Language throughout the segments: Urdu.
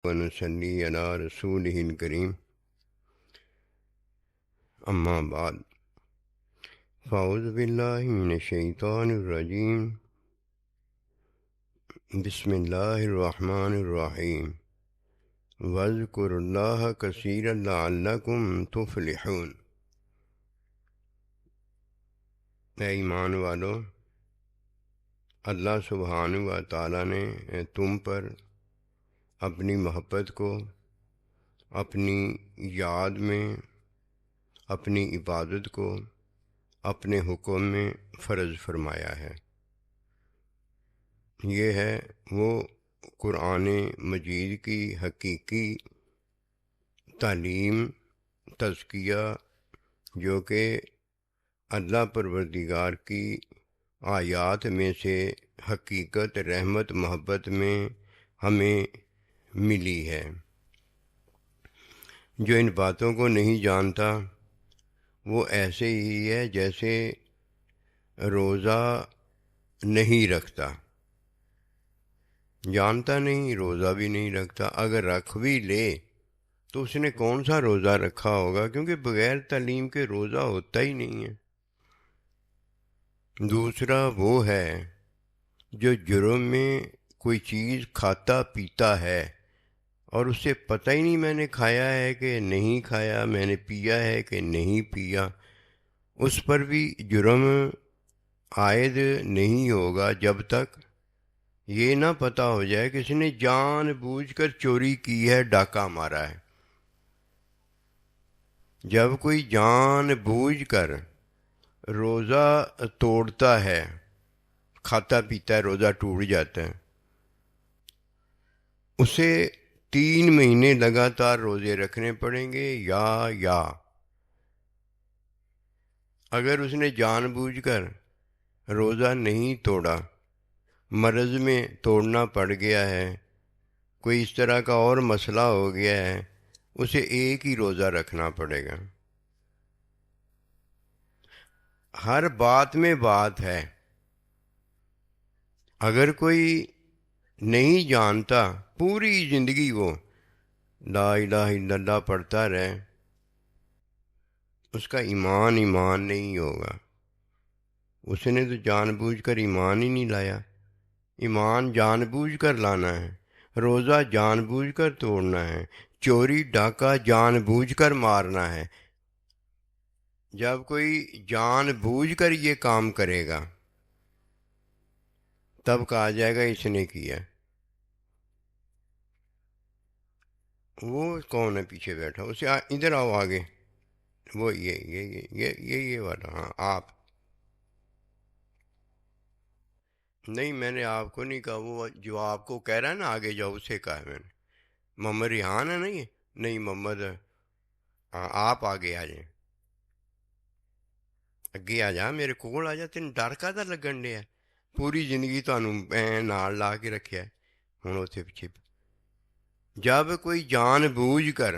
ونصلی علی رسولہ الکریم اما بعد فاعوذ باللہ من الشیطان الرجیم بسم اللہ الرحمن الرحیم واذکروا اللہ کثیرا لعلکم تفلحون۔ اے ایمان والو، اللہ سبحانہ و تعالیٰ نے تم پر اپنی محبت کو اپنی یاد میں، اپنی عبادت کو اپنے حکم میں فرض فرمایا ہے۔ یہ ہے وہ قرآن مجید کی حقیقی تعلیم، تزکیہ، جو کہ اللہ پروردگار کی آیات میں سے حقیقت، رحمت، محبت میں ہمیں ملی ہے۔ جو ان باتوں کو نہیں جانتا وہ ایسے ہی ہے جیسے روزہ نہیں رکھتا، جانتا نہیں، روزہ بھی نہیں رکھتا۔ اگر رکھ بھی لے تو اس نے کون سا روزہ رکھا ہوگا، کیونکہ بغیر تعلیم کے روزہ ہوتا ہی نہیں ہے۔ دوسرا وہ ہے جو جرم میں کوئی چیز کھاتا پیتا ہے اور اسے پتہ ہی نہیں میں نے کھایا ہے کہ نہیں کھایا، میں نے پیا ہے کہ نہیں پیا، اس پر بھی جرم عائد نہیں ہوگا جب تک یہ نہ پتہ ہو جائے کہ اس نے جان بوجھ کر چوری کی ہے، ڈاکہ مارا ہے۔ جب کوئی جان بوجھ کر روزہ توڑتا ہے، کھاتا پیتا ہے، روزہ ٹوٹ جاتا ہے، اسے 3 مہینے لگاتار روزے رکھنے پڑیں گے یا اگر اس نے جان بوجھ کر روزہ نہیں توڑا، مرض میں توڑنا پڑ گیا ہے، کوئی اس طرح کا اور مسئلہ ہو گیا ہے، اسے ایک ہی روزہ رکھنا پڑے گا۔ ہر بات میں بات ہے۔ اگر کوئی نہیں جانتا، پوری زندگی وہ لا الہ الا اللہ پڑھتا رہے، اس کا ایمان نہیں ہوگا۔ اس نے تو جان بوجھ کر ایمان ہی نہیں لایا۔ ایمان جان بوجھ کر لانا ہے، روزہ جان بوجھ کر توڑنا ہے، چوری ڈاکہ جان بوجھ کر مارنا ہے۔ جب کوئی جان بوجھ کر یہ کام کرے گا تب کہا جائے گا اس نے کیا۔ وہ کون ہے پیچھے بیٹھا؟ اسے ادھر آؤ آگے، وہ یہ والا، ہاں آپ نہیں، میں نے آپ کو نہیں کہا، وہ جو آپ کو کہہ رہا ہے نا آگے جاؤ، اسے کہا ہے میں نے۔ محمد ریحان ہے نا یہ؟ نہیں، محمد، ہاں آپ آگے آ جائیں، اگے آ جا، میرے کول آ جا، تین ڈر کاہدا لگن ڈیا؟ پوری زندگی تانوں نال لا کے رکھیا ہے، ہن اوتھے پیچھے۔ جب کوئی جان بوجھ کر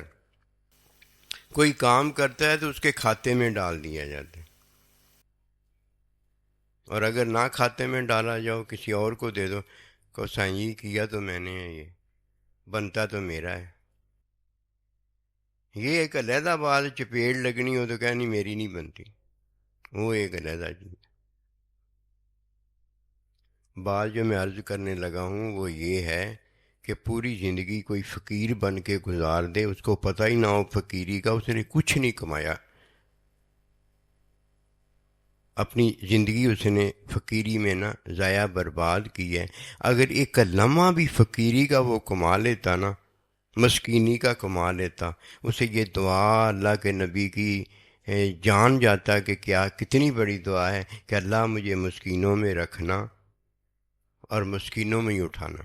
کوئی کام کرتا ہے تو اس کے کھاتے میں ڈال دیا جاتا ہے، اور اگر نہ کھاتے میں ڈالا جاؤ، کسی اور کو دے دو، کہ سائیں کیا تو میں نے ہے، یہ بنتا تو میرا ہے۔ یہ ایک علیحدہ بات، چپیڑ لگنی ہو تو کہنی میری نہیں بنتی، وہ ایک علیحدہ چیز۔ بات جو میں عرض کرنے لگا ہوں وہ یہ ہے کہ پوری زندگی کوئی فقیر بن کے گزار دے، اس کو پتہ ہی نہ ہو فقیری کا، اس نے کچھ نہیں کمایا، اپنی زندگی اس نے فقیری میں نہ ضائع برباد کی ہے۔ اگر ایک لمحہ بھی فقیری کا وہ کما لیتا نا، مسکینی کا کما لیتا، اسے یہ دعا اللہ کے نبی کی جان جاتا کہ کیا کتنی بڑی دعا ہے کہ اللہ مجھے مسکینوں میں رکھنا اور مسکینوں میں ہی اٹھانا۔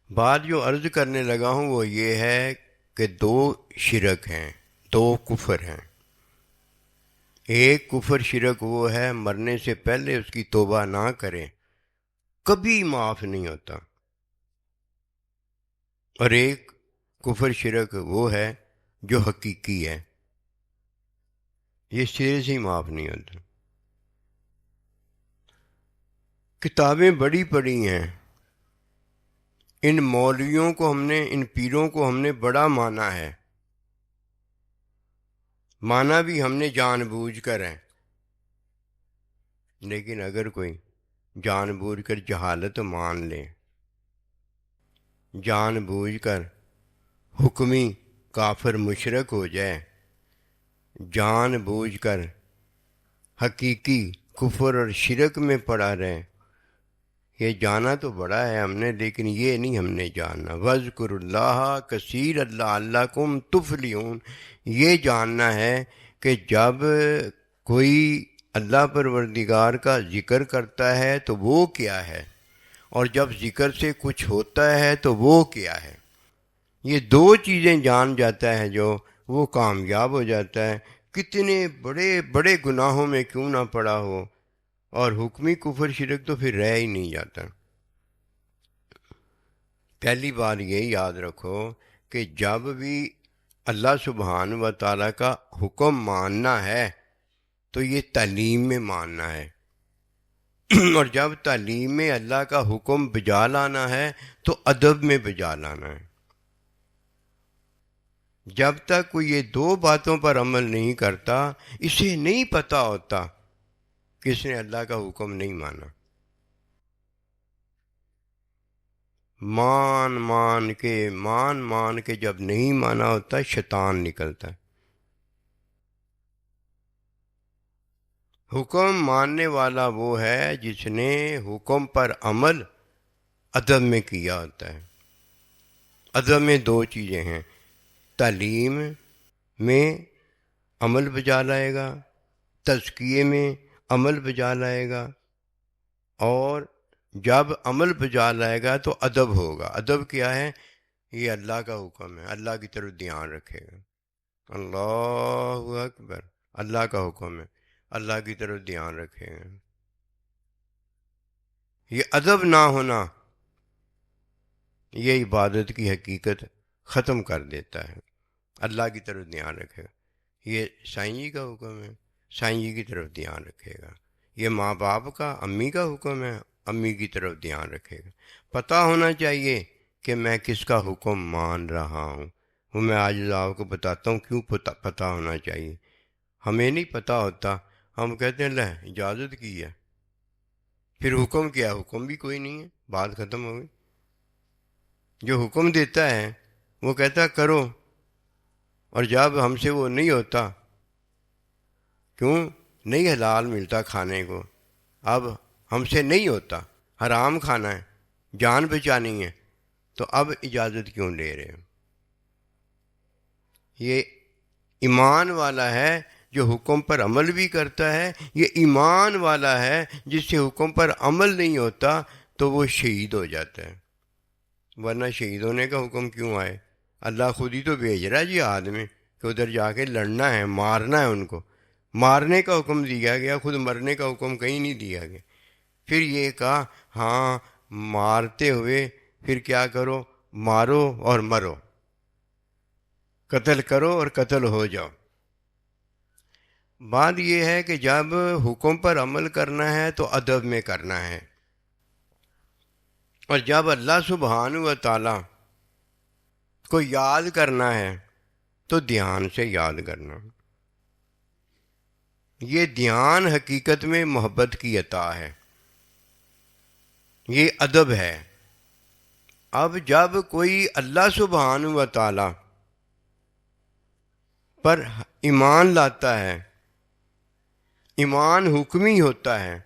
بات جو عرض کرنے لگا ہوں وہ یہ ہے کہ 2 شرک ہیں، 2 کفر ہیں۔ ایک کفر شرک وہ ہے مرنے سے پہلے اس کی توبہ نہ کرے، کبھی معاف نہیں ہوتا، اور ایک کفر شرک وہ ہے جو حقیقی ہے، یہ سرے سے ہی معاف نہیں ہوتا۔ کتابیں بڑی پڑھی ہیں، ان مولویوں کو ہم نے، ان پیروں کو ہم نے بڑا مانا ہے، مانا بھی ہم نے جان بوجھ کر ہے۔ لیکن اگر کوئی جان بوجھ کر جہالت مان لے، جان بوجھ کر حکمی کافر مشرک ہو جائے، جان بوجھ کر حقیقی کفر اور شرک میں پڑا رہے، یہ جانا تو بڑا ہے ہم نے، لیکن یہ نہیں ہم نے جاننا۔ وَاذْكُرُوا اللَّهَ كَثِيرًا لَعَلَّكُمْ تُفْلِحُونَ، یہ جاننا ہے کہ جب کوئی اللہ پروردگار کا ذکر کرتا ہے تو وہ کیا ہے، اور جب ذکر سے کچھ ہوتا ہے تو وہ کیا ہے۔ یہ دو چیزیں جان جاتا ہے جو، وہ کامیاب ہو جاتا ہے، کتنے بڑے بڑے گناہوں میں کیوں نہ پڑا ہو، اور حکمی کفر شرک تو پھر رہ ہی نہیں جاتا۔ پہلی بات یہ یاد رکھو کہ جب بھی اللہ سبحانہ و تعالیٰ کا حکم ماننا ہے تو یہ تعلیم میں ماننا ہے، اور جب تعلیم میں اللہ کا حکم بجا لانا ہے تو ادب میں بجا لانا ہے۔ جب تک کوئی یہ دو باتوں پر عمل نہیں کرتا، اسے نہیں پتہ ہوتا کہ اس نے اللہ کا حکم نہیں مانا۔ مان کے جب نہیں مانا ہوتا، شیطان نکلتا ہے۔ حکم ماننے والا وہ ہے جس نے حکم پر عمل ادب میں کیا ہوتا ہے۔ ادب میں دو چیزیں ہیں، تعلیم میں عمل بجا لائے گا، تزکیے میں عمل بجا لائے گا، اور جب عمل بجا لائے گا تو ادب ہوگا۔ ادب کیا ہے؟ یہ اللہ کا حکم ہے، اللہ کی طرف دھیان رکھے گا۔ اللہ اکبر، اللہ کا حکم ہے، اللہ کی طرف دھیان رکھے گا۔ یہ ادب نہ ہونا یہ عبادت کی حقیقت ختم کر دیتا ہے۔ اللہ کی طرف دھیان رکھے گا، یہ سائیں جی کا حکم ہے، سائیں جی کی طرف دھیان رکھے گا۔ یہ ماں باپ کا، امی کا حکم ہے، امی کی طرف دھیان رکھے گا۔ پتہ ہونا چاہیے کہ میں کس کا حکم مان رہا ہوں۔ وہ میں آج آپ کو بتاتا ہوں کیوں پتہ ہونا چاہیے۔ ہمیں نہیں پتہ ہوتا، ہم کہتے ہیں لہ اجازت کی ہے، پھر حکم کیا؟ حکم بھی کوئی نہیں ہے، بات ختم ہو گئی۔ جو حکم دیتا ہے وہ کہتا ہے کرو، اور جب ہم سے وہ نہیں ہوتا، کیوں نہیں حلال ملتا کھانے کو، اب ہم سے نہیں ہوتا، حرام کھانا ہے، جان بچانی ہے، تو اب اجازت کیوں لے رہے ہو؟ یہ ایمان والا ہے جو حکم پر عمل بھی کرتا ہے، یہ ایمان والا ہے جس سے حکم پر عمل نہیں ہوتا تو وہ شہید ہو جاتا ہے۔ ورنہ شہید ہونے کا حکم کیوں آئے؟ اللہ خود ہی تو بھیج رہا ہے جہاد میں کہ ادھر جا کے لڑنا ہے، مارنا ہے ان کو۔ مارنے کا حکم دیا گیا، خود مرنے کا حکم کہیں نہیں دیا گیا۔ پھر یہ کہا ہاں مارتے ہوئے پھر کیا کرو؟ مارو اور مرو، قتل کرو اور قتل ہو جاؤ۔ بات یہ ہے کہ جب حکم پر عمل کرنا ہے تو ادب میں کرنا ہے، اور جب اللہ سبحانہ و تعالی کو یاد کرنا ہے تو دھیان سے یاد کرنا۔ یہ دھیان حقیقت میں محبت کی عطا ہے، یہ ادب ہے۔ اب جب کوئی اللہ سبحانہ و تعالی پر ایمان لاتا ہے، ایمان حکمی ہوتا ہے،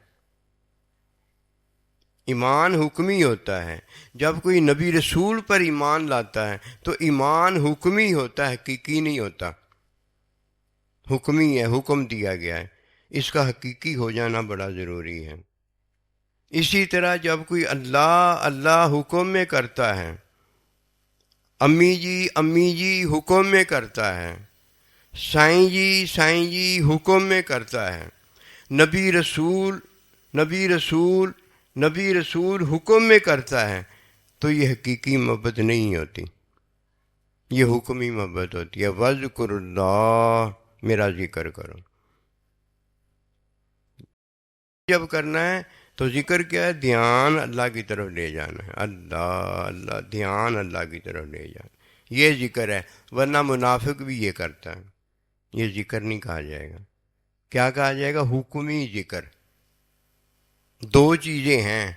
ایمان حکمی ہوتا ہے۔ جب کوئی نبی رسول پر ایمان لاتا ہے تو ایمان حکمی ہوتا ہے، حقیقی نہیں ہوتا۔ حکمی ہے، حکم دیا گیا ہے، اس کا حقیقی ہو جانا بڑا ضروری ہے۔ اسی طرح جب کوئی اللہ حکم میں کرتا ہے، امی جی حکم میں کرتا ہے، سائیں جی حکم میں کرتا ہے، نبی رسول حکم میں کرتا ہے، تو یہ حقیقی محبت نہیں ہوتی، یہ حکمی محبت ہوتی ہے۔ وَاذْكُرُوا اللَّهَ، میرا ذکر کرو۔ جب کرنا ہے تو ذکر کیا ہے؟ دھیان اللہ کی طرف لے جانا ہے، اللہ اللہ، دھیان اللہ کی طرف لے جانا، یہ ذکر ہے۔ ورنہ منافق بھی یہ کرتا ہے، یہ ذکر نہیں کہا جائے گا۔ کیا کہا جائے گا؟ حکمی ذکر۔ دو چیزیں ہیں،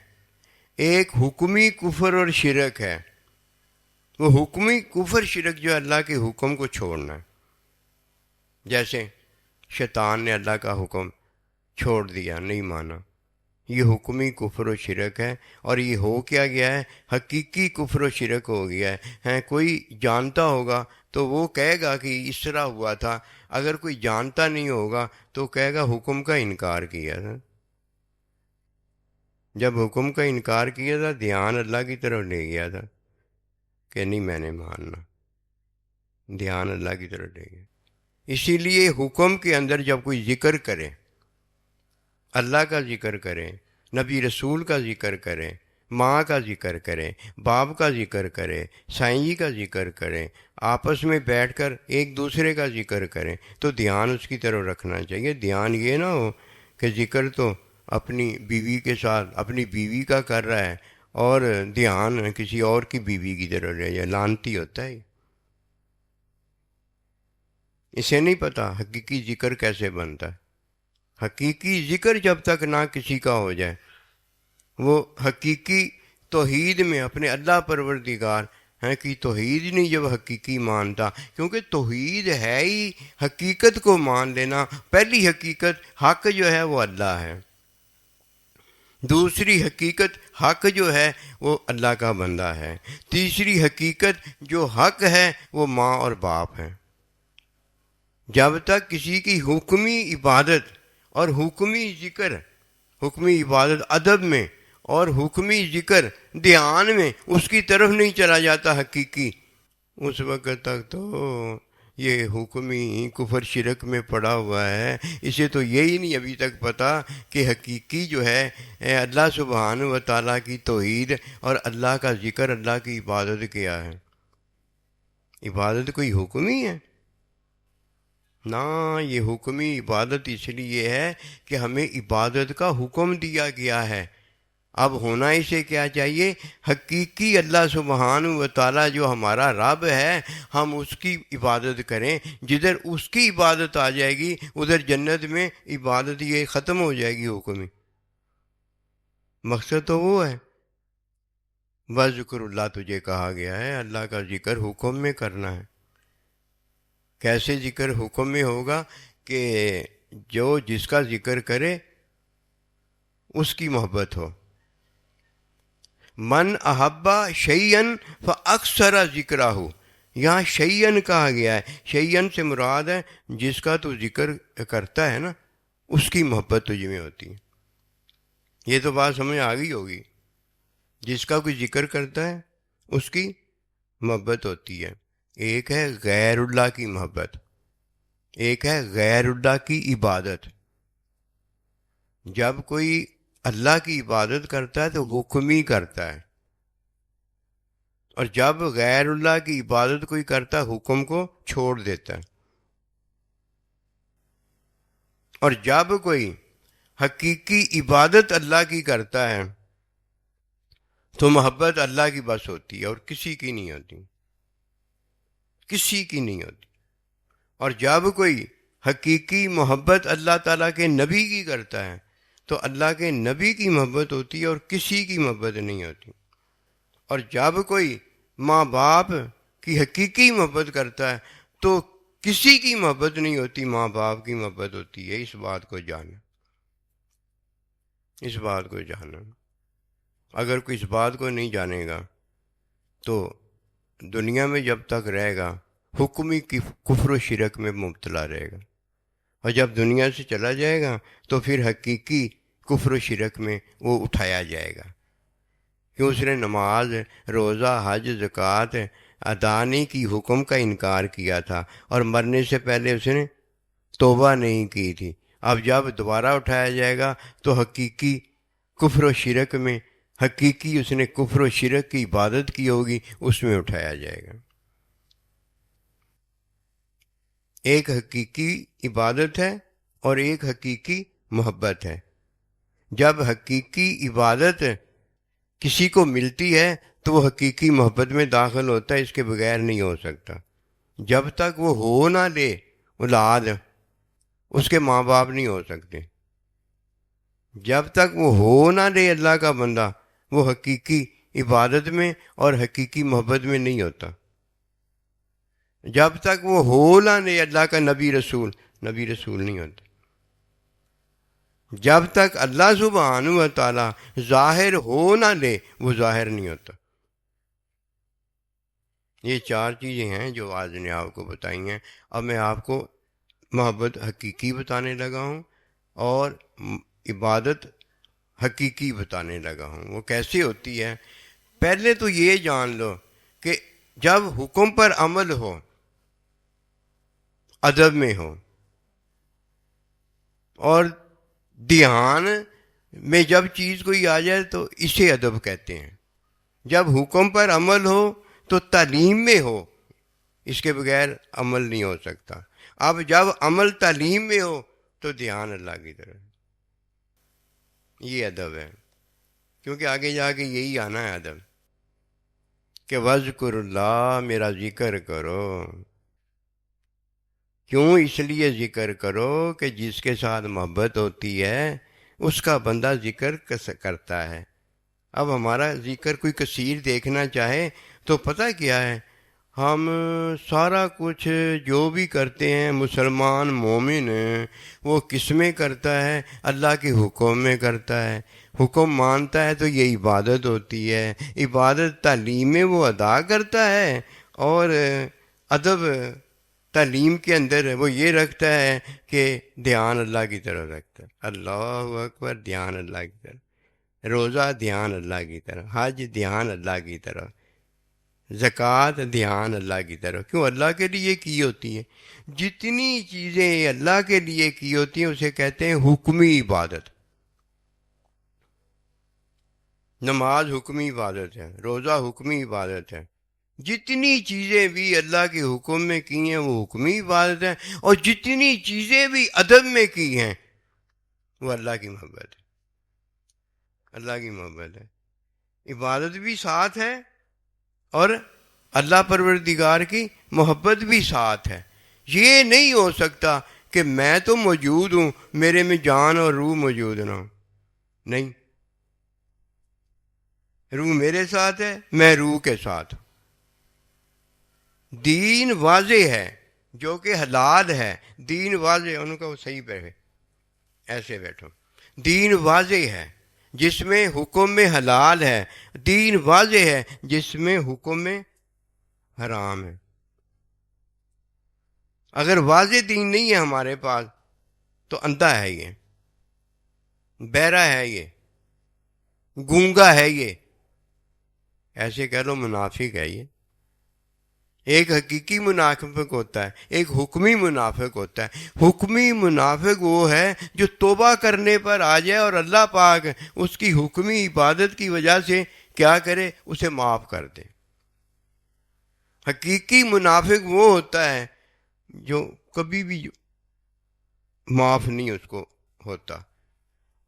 ایک حکمی کفر اور شرک ہے۔ وہ حکمی کفر شرک جو اللہ کے حکم کو چھوڑنا ہے، جیسے شیطان نے اللہ کا حکم چھوڑ دیا، نہیں مانا، یہ حکمی کفر و شرک ہے۔ اور یہ ہو کیا گیا ہے؟ حقیقی کفر و شرک ہو گیا ہے۔ کوئی جانتا ہوگا تو وہ کہے گا کہ اس طرح ہوا تھا، اگر کوئی جانتا نہیں ہوگا تو کہے گا حکم کا انکار کیا تھا۔ جب حکم کا انکار کیا تھا، دھیان اللہ کی طرف لے گیا تھا کہ نہیں میں نے ماننا، دھیان اللہ کی طرف لے گیا۔ اسی لیے حکم کے اندر جب کوئی ذکر کرے، اللہ کا ذکر کریں، نبی رسول کا ذکر کریں، ماں کا ذکر کریں، باپ کا ذکر کریں، سائیں جی کا ذکر کریں، آپس میں بیٹھ کر ایک دوسرے کا ذکر کریں، تو دھیان اس کی طرف رکھنا چاہیے۔ دھیان یہ نہ ہو کہ ذکر تو اپنی بیوی کے ساتھ اپنی بیوی کا کر رہا ہے اور دھیان کسی اور کی بیوی کی طرف لے جائے، لعنتی ہوتا ہے۔ اسے نہیں پتہ حقیقی ذکر کیسے بنتا ہے۔ حقیقی ذکر جب تک نہ کسی کا ہو جائے، وہ حقیقی توحید میں اپنے اللہ پروردگار ہیں کہ توحید نہیں جب حقیقی مانتا، کیونکہ توحید ہے ہی حقیقت کو مان لینا۔ پہلی حقیقت حق جو ہے وہ اللہ ہے، دوسری حقیقت حق جو ہے وہ اللہ کا بندہ ہے، تیسری حقیقت جو حق ہے وہ ماں اور باپ ہیں۔ جب تک کسی کی حکمی عبادت اور حکمی ذکر، حکمی عبادت ادب میں اور حکمی ذکر دھیان میں اس کی طرف نہیں چلا جاتا حقیقی، اس وقت تک تو یہ حکمی کفر شرک میں پڑا ہوا ہے۔ اسے تو یہی نہیں ابھی تک پتہ کہ حقیقی جو ہے اللہ سبحانہ و تعالیٰ کی توحید اور اللہ کا ذکر، اللہ کی عبادت کیا ہے۔ عبادت کوئی حکمی ہے؟ نہ، یہ حکمی عبادت اس لیے ہے کہ ہمیں عبادت کا حکم دیا گیا ہے۔ اب ہونا اسے کیا چاہیے؟ حقیقی اللہ سبحانہ و تعالیٰ جو ہمارا رب ہے، ہم اس کی عبادت کریں۔ جدھر اس کی عبادت آ جائے گی ادھر جنت میں عبادت یہ ختم ہو جائے گی حکمی۔ مقصد تو وہ ہے، وَذْكُرُ اللہ تجھے کہا گیا ہے، اللہ کا ذکر حکم میں کرنا ہے۔ کیسے ذکر حکم میں ہوگا؟ کہ جو جس کا ذکر کرے اس کی محبت ہو۔ من احبا شیئن فاکثر ذکرہ، یہاں شیئن کہا گیا ہے۔ شیئن سے مراد ہے جس کا تو ذکر کرتا ہے نا، اس کی محبت تجھ میں ہوتی ہے۔ یہ تو بات سمجھ آ گئی ہوگی، جس کا کوئی ذکر کرتا ہے اس کی محبت ہوتی ہے۔ ایک ہے غیر اللہ کی محبت، ایک ہے غیر اللہ کی عبادت۔ جب کوئی اللہ کی عبادت کرتا ہے تو حکمی کرتا ہے، اور جب غیر اللہ کی عبادت کوئی کرتا ہے حکم کو چھوڑ دیتا ہے۔ اور جب کوئی حقیقی عبادت اللہ کی کرتا ہے تو محبت اللہ کی بس ہوتی ہے اور کسی کی نہیں ہوتی، کسی کی نہیں ہوتی۔ اور جب کوئی حقیقی محبت اللہ تعالیٰ کے نبی کی کرتا ہے تو اللہ کے نبی کی محبت ہوتی ہے اور کسی کی محبت نہیں ہوتی۔ اور جب کوئی ماں باپ کی حقیقی محبت کرتا ہے تو کسی کی محبت نہیں ہوتی، ماں باپ کی محبت ہوتی ہے۔ اس بات کو جانا، اس بات کو جانا۔ اگر کوئی اس بات کو نہیں جانے گا تو دنیا میں جب تک رہے گا حکمی کفر و شرک میں مبتلا رہے گا، اور جب دنیا سے چلا جائے گا تو پھر حقیقی کفر و شرک میں وہ اٹھایا جائے گا کہ اس نے نماز، روزہ، حج، زکوٰۃ ادا نہیں کی، حکم کا انکار کیا تھا، اور مرنے سے پہلے اس نے توبہ نہیں کی تھی۔ اب جب دوبارہ اٹھایا جائے گا تو حقیقی کفر و شرک میں، حقیقی اس نے کفر و شرک کی عبادت کی ہوگی، اس میں اٹھایا جائے گا۔ ایک حقیقی عبادت ہے اور ایک حقیقی محبت ہے۔ جب حقیقی عبادت کسی کو ملتی ہے تو وہ حقیقی محبت میں داخل ہوتا ہے، اس کے بغیر نہیں ہو سکتا۔ جب تک وہ ہو نہ لے اولاد، اس کے ماں باپ نہیں ہو سکتے۔ جب تک وہ ہو نہ لے اللہ کا بندہ، وہ حقیقی عبادت میں اور حقیقی محبت میں نہیں ہوتا۔ جب تک وہ ہو نہ لے اللہ کا نبی رسول نہیں ہوتا۔ جب تک اللہ سبحانہ و تعالی ظاہر ہو نہ لے وہ ظاہر نہیں ہوتا۔ یہ چار چیزیں ہیں جو آج نے آپ کو بتائی ہیں۔ اب میں آپ کو محبت حقیقی بتانے لگا ہوں اور عبادت حقیقی بتانے لگا ہوں۔ وہ کیسے ہوتی ہے؟ پہلے تو یہ جان لو کہ جب حکم پر عمل ہو، ادب میں ہو، اور دھیان میں جب چیز کوئی آ جائے تو اسے ادب کہتے ہیں۔ جب حکم پر عمل ہو تو تعلیم میں ہو، اس کے بغیر عمل نہیں ہو سکتا۔ اب جب عمل تعلیم میں ہو تو دھیان اللہ کی طرف، یہ ادب ہے۔ کیونکہ آگے جا کے یہی آنا ہے ادب، کہ وذکر اللہ، میرا ذکر کرو۔ کیوں؟ اس لیے ذکر کرو کہ جس کے ساتھ محبت ہوتی ہے اس کا بندہ ذکر کرتا ہے۔ اب ہمارا ذکر کوئی کثیر دیکھنا چاہے تو پتہ کیا ہے؟ ہم سارا کچھ جو بھی کرتے ہیں مسلمان مومن وہ کس میں کرتا ہے؟ اللہ کے حکم میں کرتا ہے۔ حکم مانتا ہے تو یہ عبادت ہوتی ہے۔ عبادت تعلیم میں وہ ادا کرتا ہے، اور ادب تعلیم کے اندر وہ یہ رکھتا ہے کہ دھیان اللہ کی طرف رکھتا ہے۔ اللہ اکبر، دھیان اللہ کی طرف، روزہ دھیان اللہ کی طرف، حج دھیان اللہ کی طرف، زکوٰۃ دھیان اللہ کی طرف۔ کیوں؟ اللہ کے لیے کی ہوتی ہیں۔ جتنی چیزیں اللہ کے لیے کی ہوتی ہیں اسے کہتے ہیں حکمی عبادت۔ نماز حکمی عبادت ہے، روزہ حکمی عبادت ہے۔ جتنی چیزیں بھی اللہ کے حکم میں کی ہیں وہ حکمی عبادت ہے، اور جتنی چیزیں بھی ادب میں کی ہیں وہ اللہ کی محبت ہے۔ اللہ کی محبت ہے۔ عبادت بھی ساتھ ہے اور اللہ پروردگار کی محبت بھی ساتھ ہے۔ یہ نہیں ہو سکتا کہ میں تو موجود ہوں، میرے میں جان اور روح موجود نہ ہو۔ نہیں، روح میرے ساتھ ہے، میں روح کے ساتھ ہوں۔ دین واضح ہے، جو کہ حلال ہے، دین واضح، ان کو صحیح بیٹھے، ایسے بیٹھو۔ دین واضح ہے جس میں حکم میں حلال ہے، دین واضح ہے جس میں حکم میں حرام ہے۔ اگر واضح دین نہیں ہے ہمارے پاس تو اندھا ہے یہ، بہرا ہے یہ، گونگا ہے یہ، ایسے کہہ لو منافق ہے یہ۔ ایک حقیقی منافق ہوتا ہے، ایک حکمی منافق ہوتا ہے۔ حکمی منافق وہ ہے جو توبہ کرنے پر آ جائے اور اللہ پاک اس کی حکمی عبادت کی وجہ سے کیا کرے؟ اسے معاف کر دے۔ حقیقی منافق وہ ہوتا ہے جو کبھی بھی معاف نہیں اس کو ہوتا،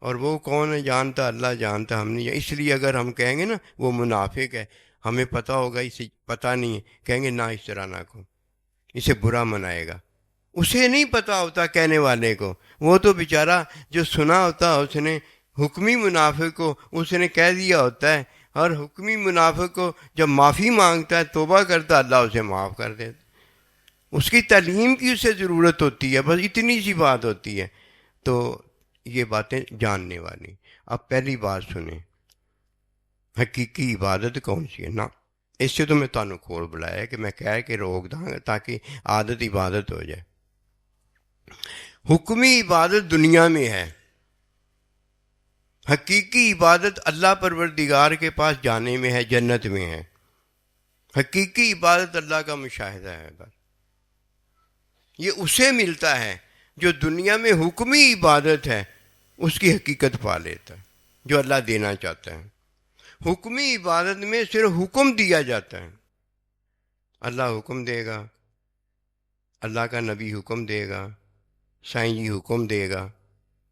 اور وہ کون ہے جانتا؟ اللہ جانتا، ہم نہیں۔ اس لیے اگر ہم کہیں گے نا وہ منافق ہے، ہمیں پتہ ہوگا اسے پتہ نہیں ہے، کہیں گے نہ اس طرح نہ کو، اسے برا منائے گا۔ اسے نہیں پتہ ہوتا کہنے والے کو، وہ تو بیچارہ جو سنا ہوتا اس نے حکمی منافق کو اس نے کہہ دیا ہوتا ہے، اور حکمی منافق کو جب معافی مانگتا ہے، توبہ کرتا، اللہ اسے معاف کر دیتا۔ اس کی تعلیم کی اسے ضرورت ہوتی ہے، بس اتنی سی بات ہوتی ہے۔ تو یہ باتیں جاننے والی۔ اب پہلی بات سنیں، حقیقی عبادت کون سی ہے؟ نا اس سے تو میں تانوں کھول بلایا کہ میں کہہ کے روک داں تاکہ عادت عبادت ہو جائے۔ حکمی عبادت دنیا میں ہے، حقیقی عبادت اللہ پروردگار کے پاس جانے میں ہے، جنت میں ہے۔ حقیقی عبادت اللہ کا مشاہدہ ہے، بس یہ اسے ملتا ہے جو دنیا میں حکمی عبادت ہے اس کی حقیقت پا لیتا ہے، جو اللہ دینا چاہتا ہے۔ حکمی عبادت میں صرف حکم دیا جاتا ہے، اللہ حکم دے گا، اللہ کا نبی حکم دے گا، سائیں جی حکم دے گا،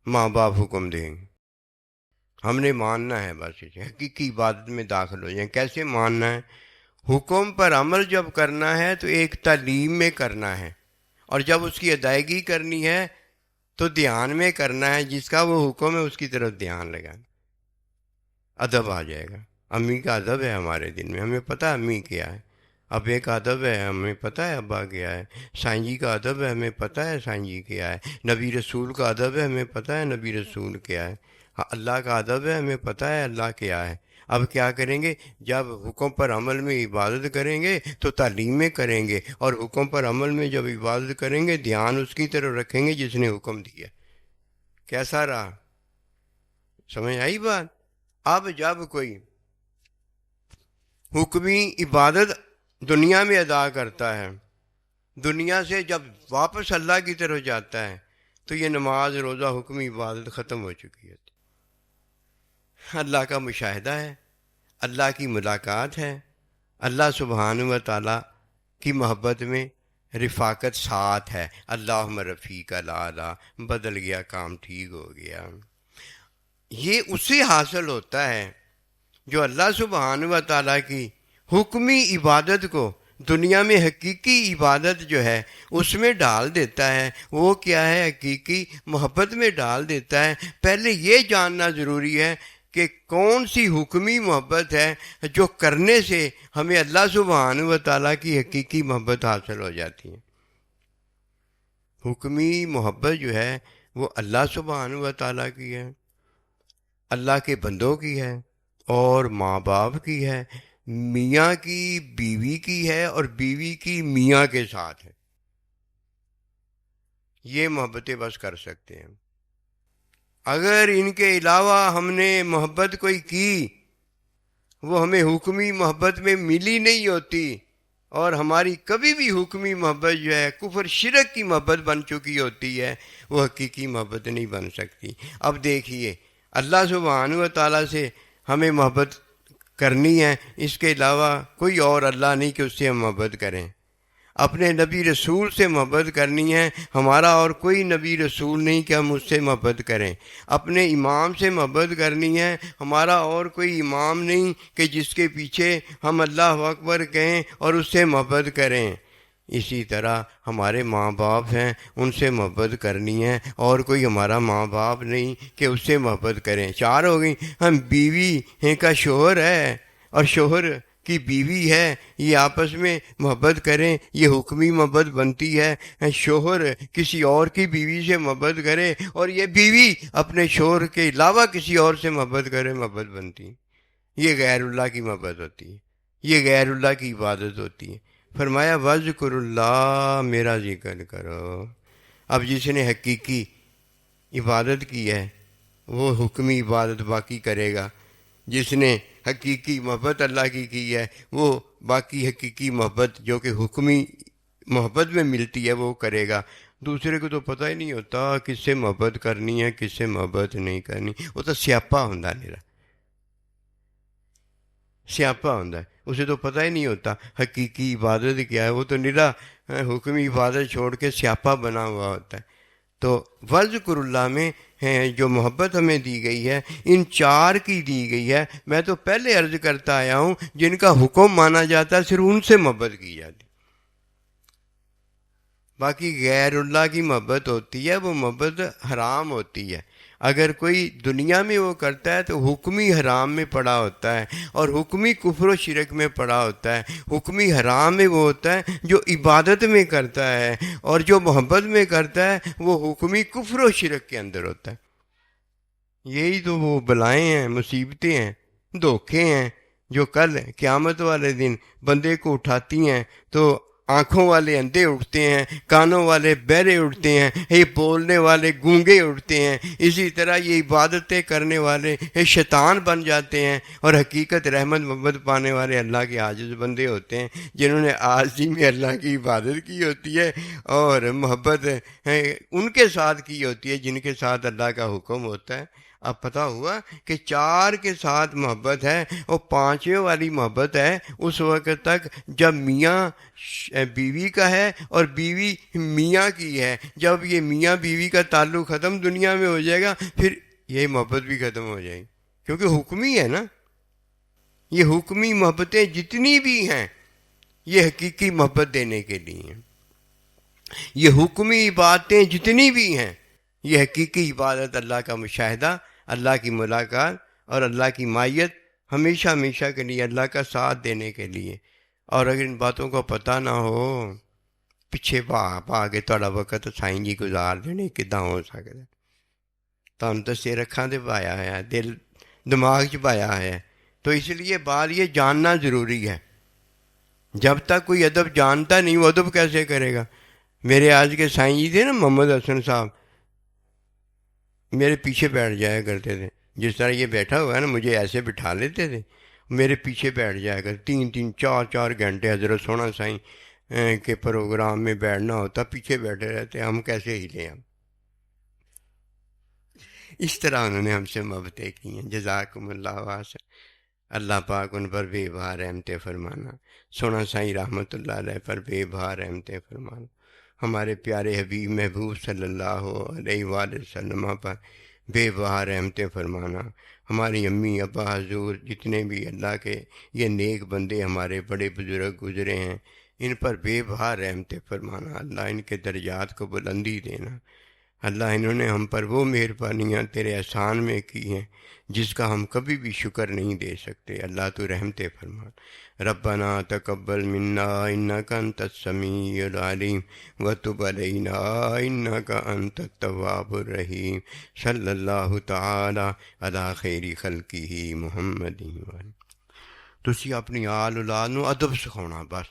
ماں باپ حکم دیں گے۔ ہم نے ماننا ہے، بس اسے حقیقی عبادت میں داخل ہو جائیں۔ کیسے ماننا ہے؟ حکم پر عمل جب کرنا ہے تو ایک تعلیم میں کرنا ہے، اور جب اس کی ادائیگی کرنی ہے تو دھیان میں کرنا ہے، جس کا وہ حکم ہے اس کی طرف دھیان لگانا، ادب آ جائے گا۔ امی کا ادب ہے ہمارے دن میں، ہمیں پتہ ہے امی کیا ہے۔ ابے کا ادب ہے، ہمیں پتہ ہے ابا کیا ہے۔ سائیں جی کا ادب ہے، ہمیں پتہ ہے سائیں جی کیا ہے۔ نبی رسول کا ادب ہے، ہمیں پتہ ہے نبی رسول کیا ہے۔ اللہ کا ادب ہے، ہمیں پتہ ہے اللہ کیا ہے۔ اب کیا کریں گے؟ جب حکم پر عمل میں عبادت کریں گے تو تعلیم میں کریں گے، اور حکم پر عمل میں جب عبادت کریں گے دھیان اس کی طرف رکھیں گے جس نے حکم دیا۔ کیسا رہا؟ سمجھ آئی بات؟ اب جب کوئی حکمی عبادت دنیا میں ادا کرتا ہے، دنیا سے جب واپس اللہ کی طرف جاتا ہے تو یہ نماز روزہ حکمی عبادت ختم ہو چکی ہے۔ اللہ کا مشاہدہ ہے، اللہ کی ملاقات ہے، اللہ سبحانہ و تعالیٰ کی محبت میں رفاقت ساتھ ہے۔ اللہم رفیق الاعلی، بدل گیا کام ٹھیک ہو گیا۔ یہ اس سے حاصل ہوتا ہے جو اللہ سبحانہ و تعالیٰ کی حکمی عبادت کو دنیا میں حقیقی عبادت جو ہے اس میں ڈال دیتا ہے۔ وہ کیا ہے؟ حقیقی محبت میں ڈال دیتا ہے۔ پہلے یہ جاننا ضروری ہے کہ کون سی حکمی محبت ہے جو کرنے سے ہمیں اللہ سبحانہ و تعالیٰ کی حقیقی محبت حاصل ہو جاتی ہے۔ حکمی محبت جو ہے وہ اللہ سبحانہ و تعالیٰ کی ہے، اللہ کے بندوں کی ہے، اور ماں باپ کی ہے، میاں کی بیوی کی ہے، اور بیوی کی میاں کے ساتھ ہے۔ یہ محبتیں بس کر سکتے ہیں۔ اگر ان کے علاوہ ہم نے محبت کوئی کی، وہ ہمیں حکمی محبت میں ملی نہیں ہوتی، اور ہماری کبھی بھی حکمی محبت جو ہے کفر شرک کی محبت بن چکی ہوتی ہے، وہ حقیقی محبت نہیں بن سکتی۔ اب دیکھیے، اللہ سبحانہ و تعالیٰ سے ہمیں محبت کرنی ہے، اس کے علاوہ کوئی اور اللہ نہیں کہ اس سے ہم محبت کریں۔ اپنے نبی رسول سے محبت کرنی ہے، ہمارا اور کوئی نبی رسول نہیں کہ ہم اس سے محبت کریں۔ اپنے امام سے محبت کرنی ہے، ہمارا اور کوئی امام نہیں کہ جس کے پیچھے ہم اللہ اکبر کہیں اور اس سے محبت کریں۔ اسی طرح ہمارے ماں باپ ہیں، ان سے محبت کرنی ہے، اور کوئی ہمارا ماں باپ نہیں کہ اس سے محبت کریں۔ چار ہو گئی۔ ہم بیوی ہیں کا شوہر ہے اور شوہر کی بیوی ہے، یہ آپس میں محبت کریں، یہ حکمی محبت بنتی ہے۔ شوہر کسی اور کی بیوی سے محبت کرے اور یہ بیوی اپنے شوہر کے علاوہ کسی اور سے محبت کرے، محبت بنتی ہے۔ یہ غیر اللہ کی محبت ہوتی ہے، یہ غیر اللہ کی عبادت ہوتی ہے۔ فرمایا وَذْكُرُ اللَّهَ، میرا ذکر کرو۔ اب جس نے حقیقی عبادت کی ہے وہ حکمی عبادت باقی کرے گا، جس نے حقیقی محبت اللہ کی ہے وہ باقی حقیقی محبت جو کہ حکمی محبت میں ملتی ہے وہ کرے گا۔ دوسرے کو تو پتہ ہی نہیں ہوتا کس سے محبت کرنی ہے کس سے محبت نہیں کرنی، وہ تو سیاپا ہوندا نیرا، سیاپا ہوندا ہے، اسے تو پتہ ہی نہیں ہوتا حقیقی عبادت کیا ہے، وہ تو نیرا حکمی عبادت چھوڑ کے سیاپا بنا ہوا ہوتا ہے۔ تو وذکر اللہ میں جو محبت ہمیں دی گئی ہے ان چار کی دی گئی ہے۔ میں تو پہلے عرض کرتا آیا ہوں جن کا حکم مانا جاتا ہے صرف ان سے محبت کی جاتی، باقی غیر اللہ کی محبت ہوتی ہے وہ محبت حرام ہوتی ہے۔ اگر کوئی دنیا میں وہ کرتا ہے تو حکمی حرام میں پڑا ہوتا ہے، اور حکمی کفر و شرک میں پڑا ہوتا ہے۔ حکمی حرام میں وہ ہوتا ہے جو عبادت میں کرتا ہے، اور جو محبت میں کرتا ہے وہ حکمی کفر و شرک کے اندر ہوتا ہے۔ یہی تو وہ بلائیں ہیں، مصیبتیں ہیں، دھوکے ہیں جو کل قیامت والے دن بندے کو اٹھاتی ہیں تو آنکھوں والے اندھے اٹھتے ہیں، کانوں والے بہرے اٹھتے ہیں، یہ بولنے والے گونگے اٹھتے ہیں۔ اسی طرح یہ عبادتیں کرنے والے شیطان بن جاتے ہیں، اور حقیقت رحمت محبت پانے والے اللہ کے عاجز بندے ہوتے ہیں جنہوں نے عاجزی میں اللہ کی عبادت کی ہوتی ہے، اور محبت ان کے ساتھ کی ہوتی ہے جن کے ساتھ اللہ کا حکم ہوتا ہے۔ اب پتہ ہوا کہ چار کے ساتھ محبت ہے، اور پانچویں والی محبت ہے اس وقت تک جب میاں بیوی کا ہے اور بیوی میاں کی ہے۔ جب یہ میاں بیوی کا تعلق ختم دنیا میں ہو جائے گا پھر یہ محبت بھی ختم ہو جائے گی۔ کیونکہ حکمی ہے نا. یہ حکمی محبتیں جتنی بھی ہیں یہ حقیقی محبت دینے کے لیے ہیں. یہ حکمی عبادتیں جتنی بھی ہیں یہ حقیقی عبادت، اللہ کا مشاہدہ، اللہ کی ملاقات اور اللہ کی معیت، ہمیشہ ہمیشہ کے لیے اللہ کا ساتھ دینے کے لیے. اور اگر ان باتوں کو پتہ نہ ہو، ਪਿੱਛੇ ਪਾ ਕੇ ਤੁਹਾਡਾ ਵਕਤ ਸਾਈਂ ਜੀ ਗੁਜ਼ਾਰ ਦੇਣੇ ਕਿੱਦਾਂ ਹੋ ਸਕਦਾ. ਤੁਹਾਨੂੰ ਤਾਂ ਸਿਰ ਅੱਖਾਂ 'ਤੇ ਪਾਇਆ ਹੋਇਆ، دل دماغ 'ਚ پایا ہے. تو اس لیے بات یہ جاننا ضروری ہے. جب تک کوئی ادب جانتا نہیں وہ ادب کیسے کرے گا. میرے آج کے سائیں جی تھے نا، محمد حسن صاحب، میرے پیچھے بیٹھ جایا کرتے تھے. جس طرح یہ بیٹھا ہوا ہے نا، مجھے ایسے بٹھا لیتے تھے، میرے پیچھے بیٹھ جایا کرتے. 3-4 گھنٹے حضرت سونا سائیں کے پروگرام میں بیٹھنا ہوتا، پیچھے بیٹھے رہتے. ہم کیسے ہی لیں. ہم اس طرح انہوں نے ہم سے محبتیں کی ہیں. جزاکم اللہ واسع. اللہ پاک ان پر بے بہا رحمتیں فرمانا. سونا سائیں رحمۃ اللہ علیہ پر بے بہا رحمتیں فرمانا. ہمارے پیارے حبیب محبوب صلی اللہ علیہ وآلہ وسلم پر بے بہا رحمتیں فرمانا. ہماری امی ابا حضور جتنے بھی اللہ کے یہ نیک بندے ہمارے بڑے بزرگ گزرے ہیں، ان پر بے بہا رحمتیں فرمانا. اللہ ان کے درجات کو بلندی دینا. اللہ انہوں نے ہم پر وہ مہربانیاں تیرے احسان میں کی ہیں جس کا ہم کبھی بھی شکر نہیں دے سکتے. اللہ تو رحمتیں فرما. ربنا تقبل منا انک انت السمیع العلیم وتب علینا انک انت التواب الرحیم. صلی اللہ تعالی علی خیر خلقہ محمد. تسی اپنی آل اولاد نو ادب سکھاؤنا. بس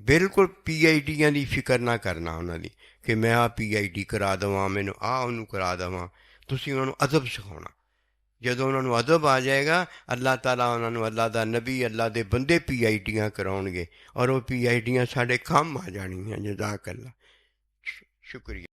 بالکل PhDਆਂ ਦੀ ਫਿਕਰ ਨਾ ਕਰਨਾ ਉਹਨਾਂ ਦੀ کہ میں PhD کرا دواں، مینوں انہوں کرا دواں. تسی انہوں نے ادب سکھاؤنا. جدوں انہوں نے ادب آ جائے گا، اللہ تعالیٰ انہوں نے، اللہ دا نبی، اللہ دے بندے PhDਆਂ کراؤ گے اور وہ PhDਆਂ ساڈے کام آ جانی ہیں. جزاک اللہ. شکریہ.